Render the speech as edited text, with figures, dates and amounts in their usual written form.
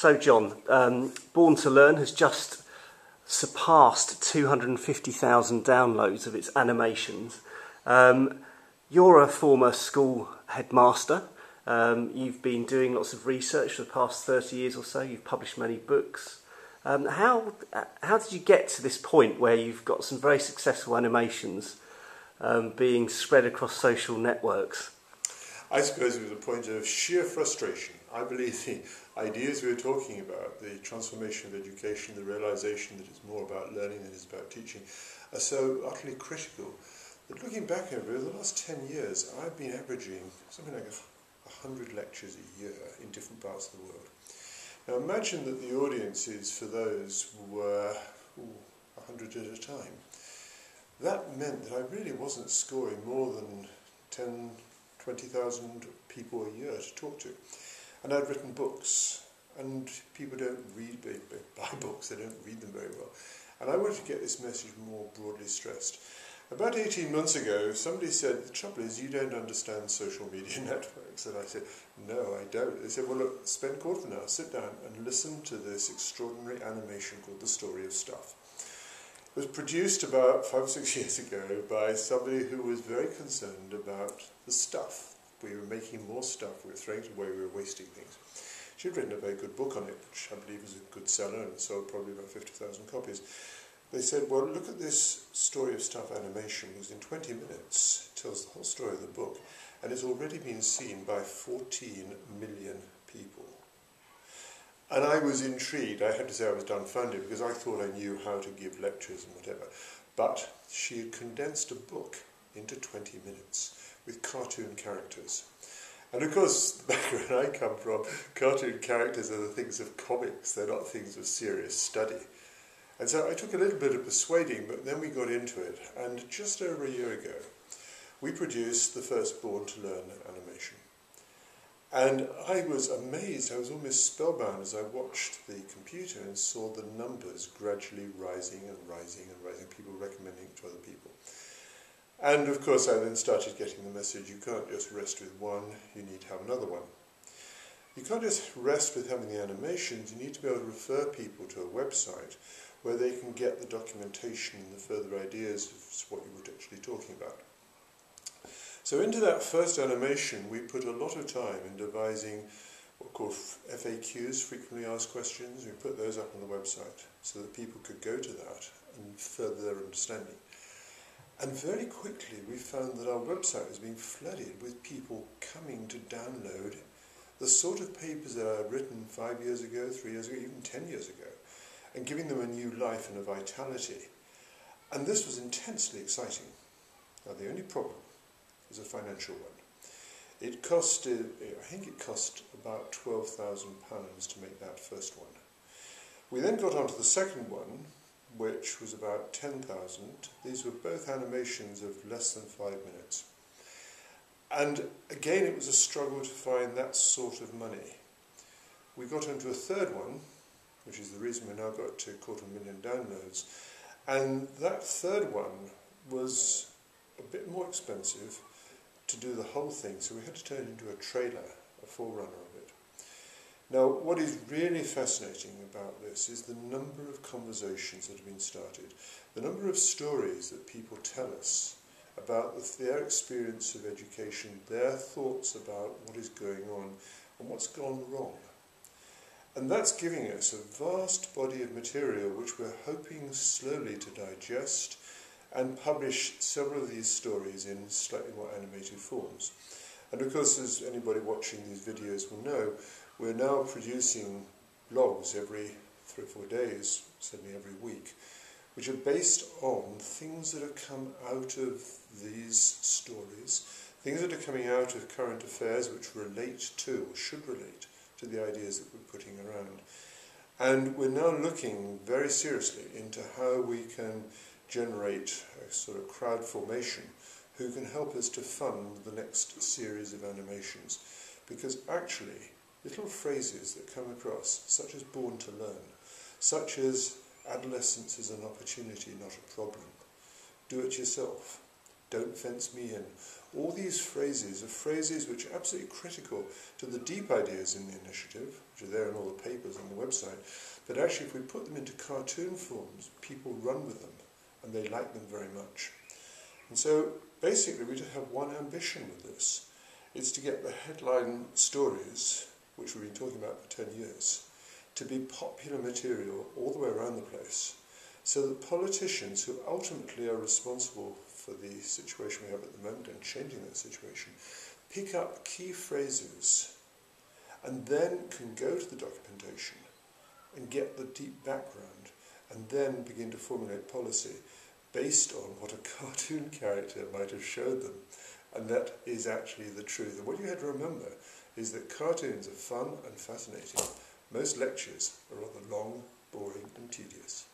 So John, Born to Learn has just surpassed 250,000 downloads of its animations. You're a former school headmaster. You've been doing lots of research for the past 30 years or so. You've published many books. How did you get to this point where you've got some very successful animations being spread across social networks? I suppose it was a point of sheer frustration. I believe the ideas we were talking about, the transformation of education, the realization that it's more about learning than it's about teaching, are so utterly critical that looking back over the last 10 years, I've been averaging something like 100 lectures a year in different parts of the world. Now imagine that the audiences for those were 100 at a time. That meant that I really wasn't scoring more than 10, 20,000 people a year to talk to. And I'd written books, and people don't read, they buy books, they don't read them very well. And I wanted to get this message more broadly stressed. About 18 months ago, somebody said, the trouble is you don't understand social media networks. And I said, no, I don't. They said, well, look, spend a quarter of an hour, sit down and listen to this extraordinary animation called The Story of Stuff. It was produced about 5 or 6 years ago by somebody who was very concerned about the stuff. We were making more stuff, we were throwing it away, we were wasting things. She'd written a very good book on it, which I believe was a good seller and sold probably about 50,000 copies. They said, well, look at this Story of Stuff animation, because in 20 minutes it tells the whole story of the book, and it's already been seen by 14 million people. And I was intrigued. I had to say I was dumbfounded because I thought I knew how to give lectures and whatever. But she had condensed a book into 20 minutes with cartoon characters. And of course, the background I come from, cartoon characters are the things of comics. They're not things of serious study. And so I took a little bit of persuading, but then we got into it. And just over a year ago, we produced the first Born to Learn animation. And I was amazed, I was almost spellbound as I watched the computer and saw the numbers gradually rising and rising and rising, people recommending it to other people. And of course I then started getting the message, you can't just rest with one, you need to have another one. You can't just rest with having the animations, you need to be able to refer people to a website where they can get the documentation and the further ideas of what you were actually talking about. So into that first animation, we put a lot of time in devising what are called FAQs, frequently asked questions. We put those up on the website so that people could go to that and further their understanding. And very quickly we found that our website was being flooded with people coming to download the sort of papers that I had written 5 years ago, 3 years ago, even 10 years ago, and giving them a new life and a vitality. And this was intensely exciting. Now the only problem was a financial one. It costed, I think it cost about £12,000 to make that first one. We then got on to the second one, which was about 10,000. These were both animations of less than 5 minutes. And again, it was a struggle to find that sort of money. We got into a third one, which is the reason we now got to 250,000 downloads. And that third one was a bit more expensive to do the whole thing, so we had to turn it into a trailer, a forerunner of it. Now, what is really fascinating about this is the number of conversations that have been started, the number of stories that people tell us about their experience of education, their thoughts about what is going on and what's gone wrong. And that's giving us a vast body of material which we're hoping slowly to digest and publish several of these stories in slightly more animated forms. And of course, as anybody watching these videos will know, we're now producing blogs every 3 or 4 days, certainly every week, which are based on things that have come out of these stories, things that are coming out of current affairs which relate to, or should relate, to the ideas that we're putting around. And we're now looking very seriously into how we can generate a sort of crowd formation who can help us to fund the next series of animations. Because actually, little phrases that come across, such as Born to Learn, such as adolescence is an opportunity, not a problem, do it yourself, don't fence me in. All these phrases are phrases which are absolutely critical to the deep ideas in the initiative, which are there in all the papers on the website, but actually if we put them into cartoon forms, people run with them, and they like them very much. And so basically we just have one ambition with this. It's to get the headline stories, which we've been talking about for 10 years, to be popular material all the way around the place, so that politicians who ultimately are responsible for the situation we have at the moment and changing that situation, pick up key phrases and then can go to the documentation and get the deep background and then begin to formulate policy based on what a cartoon character might have showed them. And that is actually the truth. And what you had to remember is that cartoons are fun and fascinating. Most lectures are rather long, boring and tedious.